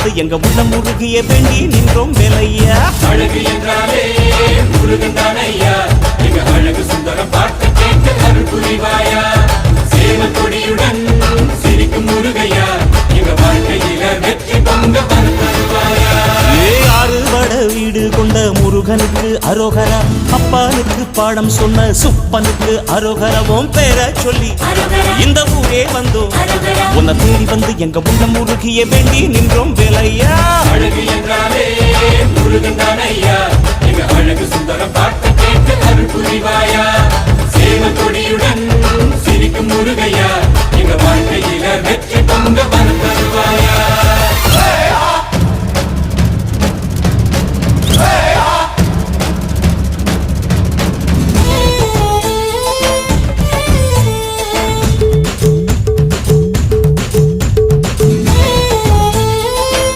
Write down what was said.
வந்து எங்க உள்ளம் முருகிய வேண்டி நின்றோம் வேலையா. அழகு என்றாலே முருகன் தானையா, எங்க அழகு சுந்தரம் பார்த்து கேட்டு அருள் புரிவாயா. சேவல் கொடியுடன் சிரிக்கும் முருகையா, எங்க வாழ்க்கையில வெற்றி பொங்க தருவாயா. ஆறுபட வீடு கொண்ட முருகனுக்கு அரோகரா, அப்பானுக்கு பாடம் சொன்ன சுப்பனுக்கு அரோகரவும் பேர சொல்லி இந்த ஊரே வந்தோம். உன்னை தேடி வந்து எங்க உள்ளம் முருகிய வேண்டி நின்றோம் வேலை.